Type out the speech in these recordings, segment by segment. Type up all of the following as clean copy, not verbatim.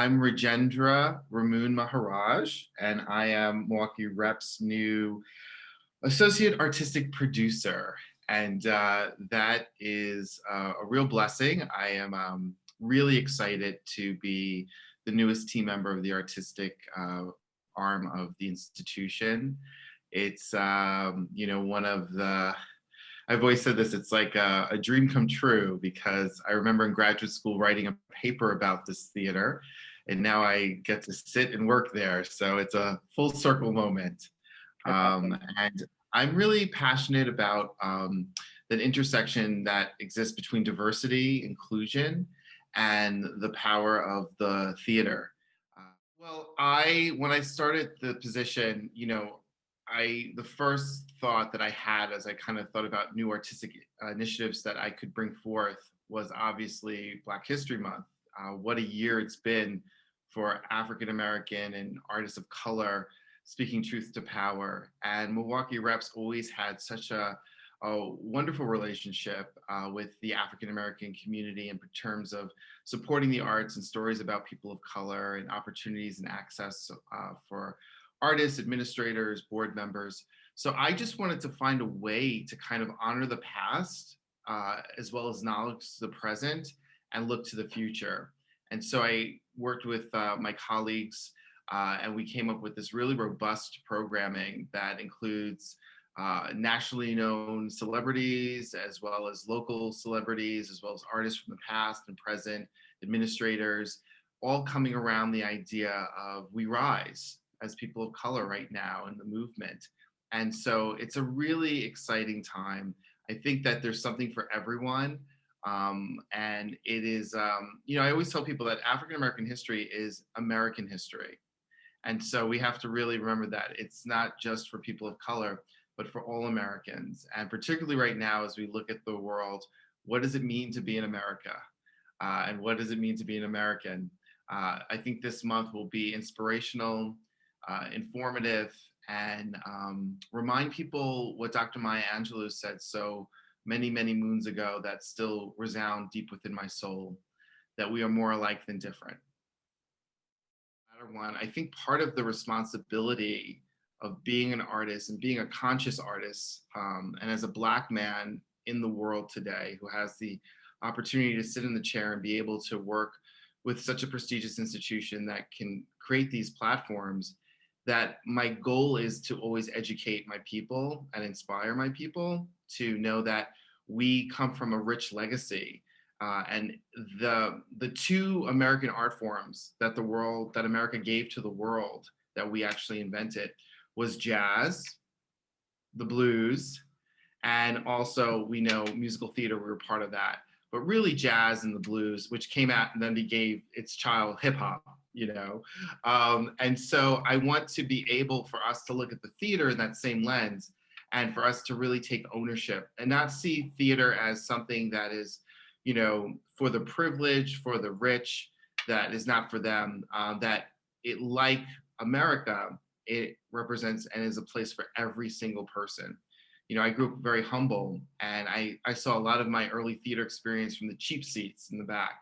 I'm Rajendra Ramoon Maharaj, and I am Milwaukee Rep's new associate artistic producer. And that is a real blessing. I am really excited to be the newest team member of the artistic arm of the institution. It's, one of the I've always said this, it's like a dream come true because I remember in graduate school writing a paper about this theater, and now I get to sit and work there. So it's a full circle moment. And I'm really passionate about that intersection that exists between diversity, inclusion, and the power of the theater. When I started the position, the first thought that I had as I kind of thought about new artistic initiatives that I could bring forth was obviously Black History Month. What a year it's been for African American and artists of color speaking truth to power. And Milwaukee Reps always had such a wonderful relationship with the African American community in terms of supporting the arts and stories about people of color and opportunities and access for artists, administrators, board members. So I just wanted to find a way to kind of honor the past as well as acknowledge the present and look to the future. And so I worked with my colleagues and we came up with this really robust programming that includes nationally known celebrities, as well as local celebrities, as well as artists from the past and present, administrators, all coming around the idea of we rise as people of color right now in the movement. And so it's a really exciting time. I think that there's something for everyone. And it is, I always tell people that African American history is American history. And so we have to really remember that it's not just for people of color, but for all Americans. And particularly right now, as we look at the world, what does it mean to be in America? And what does it mean to be an American? I think this month will be inspirational, informative, and remind people what Dr. Maya Angelou said so many, many moons ago that still resound deep within my soul, that we are more alike than different. One, I think part of the responsibility of being an artist and being a conscious artist, and as a Black man in the world today who has the opportunity to sit in the chair and be able to work with such a prestigious institution that can create these platforms, that my goal is to always educate my people and inspire my people to know that we come from a rich legacy. And the two American art forms that America gave to the world that we actually invented was jazz, the blues, and also we know musical theater, we were part of that. But really jazz and the blues, which came out and then they gave its child hip hop, And so I want to be able for us to look at the theater in that same lens and for us to really take ownership and not see theater as something that is, for the privileged, for the rich, that is not for them, that it, like America, it represents and is a place for every single person. I grew up very humble and I saw a lot of my early theater experience from the cheap seats in the back,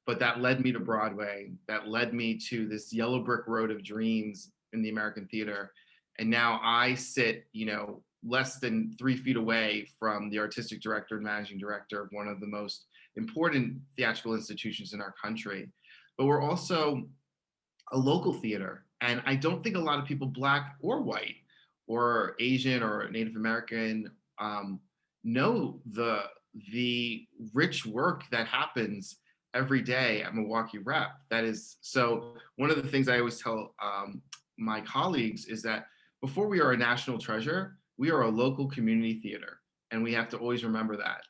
but that led me to Broadway, that led me to this yellow brick road of dreams in the American theater. And now I sit, less than 3 feet away from the artistic director and managing director of one of the most important theatrical institutions in our country. But we're also a local theater. And I don't think a lot of people, Black or white or Asian or Native American, know the rich work that happens every day at Milwaukee Rep. That is, so one of the things I always tell my colleagues is that before we are a national treasure, we are a local community theater. And we have to always remember that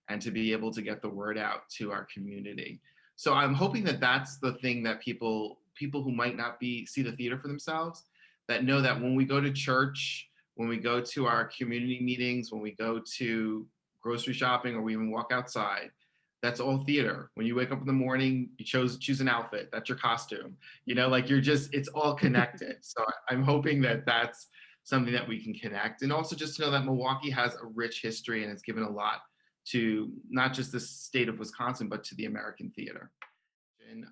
and to be able to get the word out to our community. So I'm hoping that that's the thing that people who might not see the theater for themselves, that know that when we go to church, when we go to our community meetings, when we go to grocery shopping, or we even walk outside, that's all theater. When you wake up in the morning, you choose an outfit, that's your costume. It's all connected. So I'm hoping that that's something that we can connect. And also just to know that Milwaukee has a rich history and it's given a lot to not just the state of Wisconsin, but to the American theater. And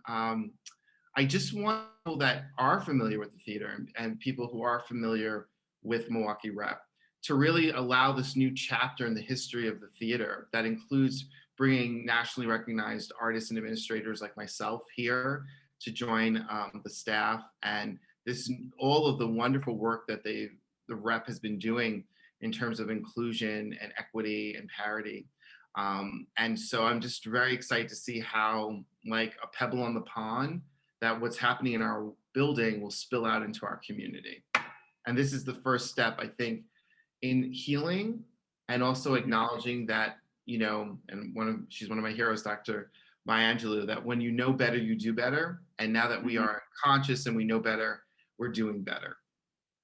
I just want people that are familiar with the theater and people who are familiar with Milwaukee Rep to really allow this new chapter in the history of the theater that includes bringing nationally recognized artists and administrators like myself here to join the staff, and this all of the wonderful work that the Rep has been doing in terms of inclusion and equity and parity. And so I'm just very excited to see how, like a pebble on the pond, that what's happening in our building will spill out into our community. And this is the first step, I think, in healing and also acknowledging that, and she's one of my heroes, Dr. Maya Angelou, that when you know better, you do better. And now that we are conscious and we know better, we're doing better.